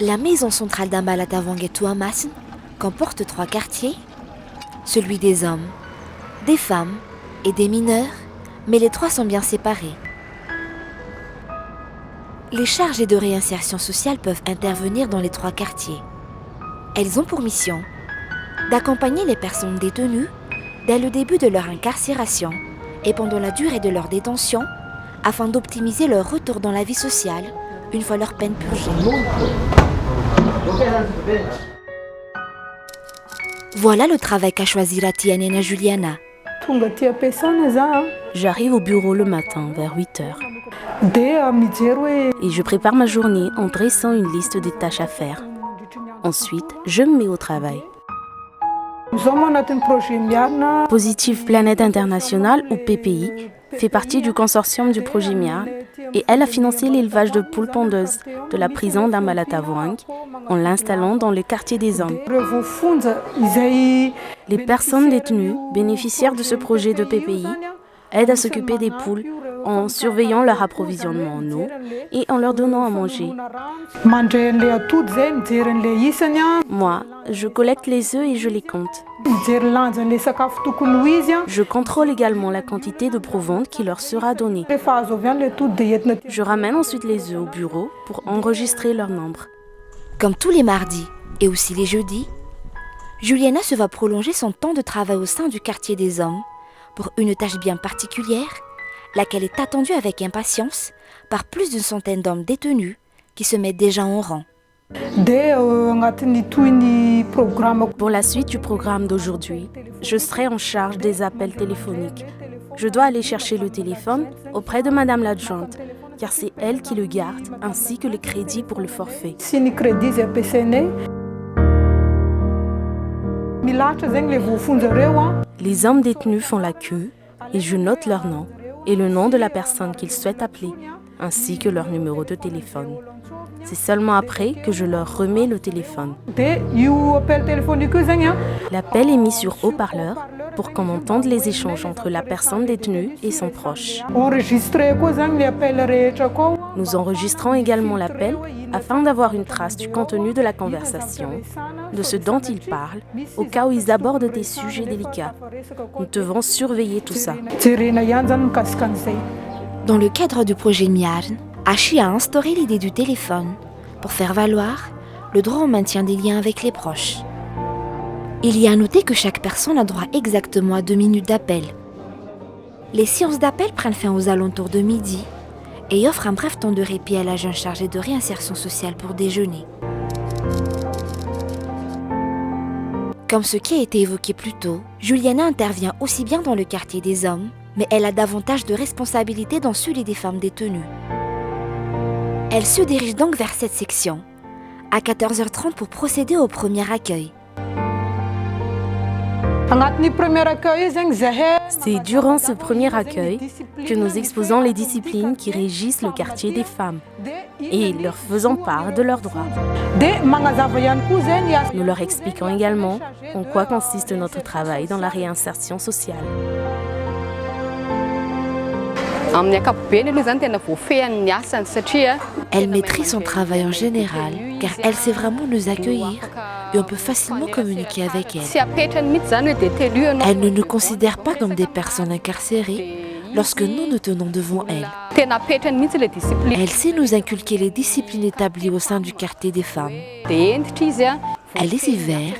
La maison centrale d'Ambalatawang et Tuamasin comporte 3 quartiers, celui des hommes, des femmes et des mineurs, mais les 3 sont bien séparés. Les chargés de réinsertion sociale peuvent intervenir dans les 3 quartiers. Elles ont pour mission d'accompagner les personnes détenues dès le début de leur incarcération et pendant la durée de leur détention afin d'optimiser leur retour dans la vie sociale une fois leur peine purgée. Voilà le travail qu'a choisi Ratianena Juliana. J'arrive au bureau le matin vers 8h et je prépare ma journée en dressant une liste des tâches à faire. Ensuite, je me mets au travail. Positive Planète International, ou PPI, fait partie du consortium du projet MIARN et elle a financé l'élevage de poules pondeuses de la prison d'Ambalatawang en l'installant dans le quartier des hommes. Les personnes détenues, bénéficiaires de ce projet de PPI, aident à s'occuper des poules en surveillant leur approvisionnement en eau et en leur donnant à manger. Moi, je collecte les œufs et je les compte. Je contrôle également la quantité de provende qui leur sera donnée. Je ramène ensuite les œufs au bureau pour enregistrer leur nombre. Comme tous les mardis et aussi les jeudis, Juliana se va prolonger son temps de travail au sein du quartier des hommes pour une tâche bien particulière, laquelle est attendue avec impatience par plus d'une centaine d'hommes détenus qui se mettent déjà en rang. Pour la suite du programme d'aujourd'hui, je serai en charge des appels téléphoniques. Je dois aller chercher le téléphone auprès de Madame l'adjointe, car c'est elle qui le garde, ainsi que le crédit pour le forfait. Les hommes détenus font la queue et je note leur nom et le nom de la personne qu'ils souhaitent appeler, ainsi que leur numéro de téléphone. C'est seulement après que je leur remets le téléphone. L'appel est mis sur haut-parleur pour qu'on entende les échanges entre la personne détenue et son proche. Nous enregistrons également l'appel afin d'avoir une trace du contenu de la conversation, de ce dont ils parlent, au cas où ils abordent des sujets délicats. Nous devons surveiller tout ça. Dans le cadre du projet MIARN, Ashi a instauré l'idée du téléphone pour faire valoir le droit au maintien des liens avec les proches. Il y a noté que chaque personne a droit exactement à 2 minutes d'appel. Les séances d'appel prennent fin aux alentours de midi et offrent un bref temps de répit à l'agent chargé de réinsertion sociale pour déjeuner. Comme ce qui a été évoqué plus tôt, Juliana intervient aussi bien dans le quartier des hommes, mais elle a davantage de responsabilités dans celui des femmes détenues. Elle se dirige donc vers cette section, à 14h30 pour procéder au premier accueil. C'est durant ce premier accueil que nous exposons les disciplines qui régissent le quartier des femmes et leur faisons part de leurs droits. Nous leur expliquons également en quoi consiste notre travail dans la réinsertion sociale. Elle maîtrise son travail en général, car elle sait vraiment nous accueillir et on peut facilement communiquer avec elle. Elle ne nous considère pas comme des personnes incarcérées lorsque nous nous tenons devant elle. Elle sait nous inculquer les disciplines établies au sein du quartier des femmes. Elle est sévère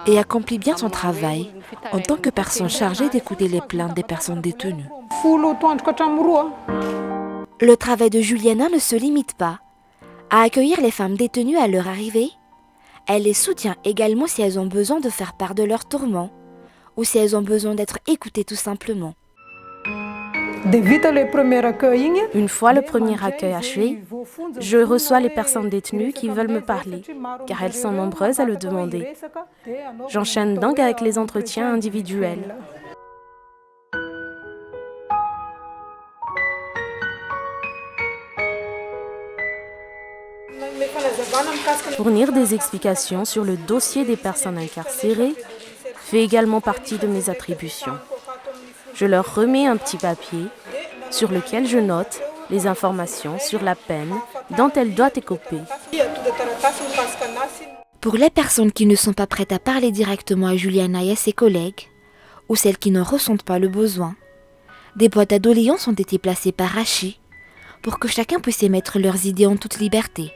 et accomplit bien son travail en tant que personne chargée d'écouter les plaintes des personnes détenues. Le travail de Juliana ne se limite pas à accueillir les femmes détenues à leur arrivée. Elle les soutient également si elles ont besoin de faire part de leurs tourments ou si elles ont besoin d'être écoutées tout simplement. Une fois le premier accueil achevé, je reçois les personnes détenues qui veulent me parler, car elles sont nombreuses à le demander. J'enchaîne donc avec les entretiens individuels. Fournir des explications sur le dossier des personnes incarcérées fait également partie de mes attributions. Je leur remets un petit papier sur lequel je note les informations sur la peine dont elle doit écoper. Pour les personnes qui ne sont pas prêtes à parler directement à Juliana et à ses collègues, ou celles qui n'en ressentent pas le besoin, des boîtes à doléances ont été placées par Hachi pour que chacun puisse émettre leurs idées en toute liberté.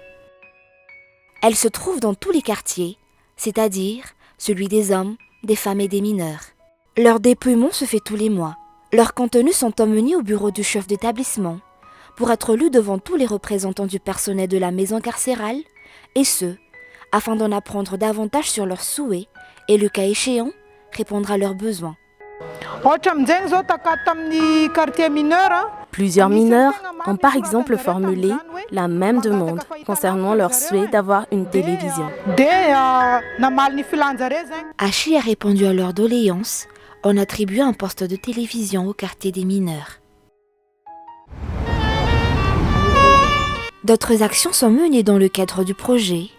Elles se trouvent dans tous les quartiers, c'est-à-dire celui des hommes, des femmes et des mineurs. Leur dépouillement se fait tous les mois. Leurs contenus sont emmenés au bureau du chef d'établissement pour être lus devant tous les représentants du personnel de la maison carcérale, et ce, afin d'en apprendre davantage sur leurs souhaits et, le cas échéant, répondre à leurs besoins. Plusieurs mineurs ont par exemple formulé la même demande concernant leur souhait d'avoir une télévision. Hachi a répondu à leurs doléances en attribuant un poste de télévision au quartier des mineurs. D'autres actions sont menées dans le cadre du projet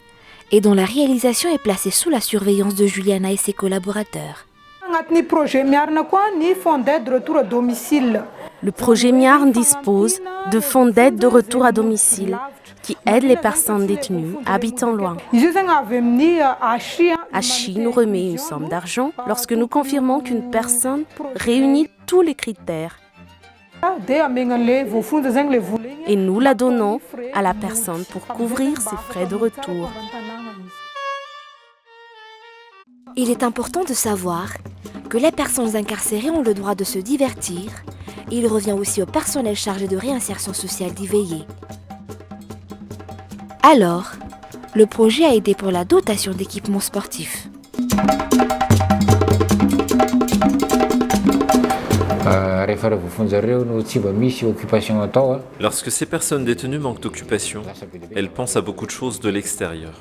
et dont la réalisation est placée sous la surveillance de Juliana et ses collaborateurs. Le projet MIARN dispose de fonds d'aide de retour à domicile qui aident les personnes détenues habitant loin. Hachi nous remet une somme d'argent lorsque nous confirmons qu'une personne réunit tous les critères. Et nous la donnons à la personne pour couvrir ses frais de retour. Il est important de savoir que les personnes incarcérées ont le droit de se divertir et il revient aussi au personnel chargé de réinsertion sociale d'y veiller. Alors, le projet a aidé pour la dotation d'équipements sportifs. Lorsque ces personnes détenues manquent d'occupation, elles pensent à beaucoup de choses de l'extérieur.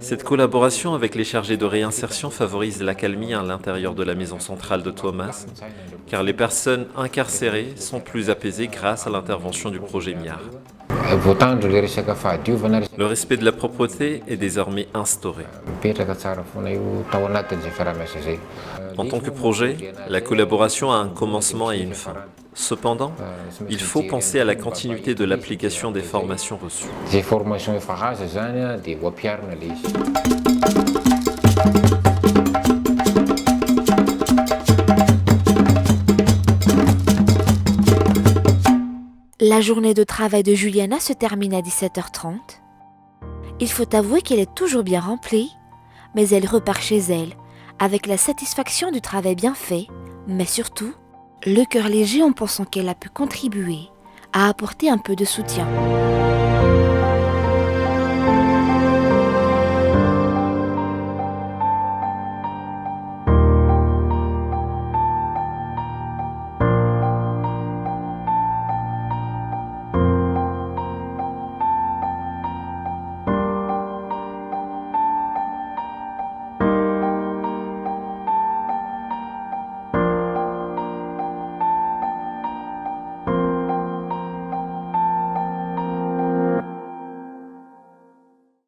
Cette collaboration avec les chargés de réinsertion favorise l'accalmie à l'intérieur de la maison centrale de Thomas, car les personnes incarcérées sont plus apaisées grâce à l'intervention du projet MIARN. Le respect de la propreté est désormais instauré. En tant que projet, la collaboration a un commencement et une fin. Cependant, il faut penser à la continuité de l'application des formations reçues. La journée de travail de Juliana se termine à 17h30. Il faut avouer qu'elle est toujours bien remplie, mais elle repart chez elle avec la satisfaction du travail bien fait, mais surtout, le cœur léger en pensant qu'elle a pu contribuer à apporter un peu de soutien.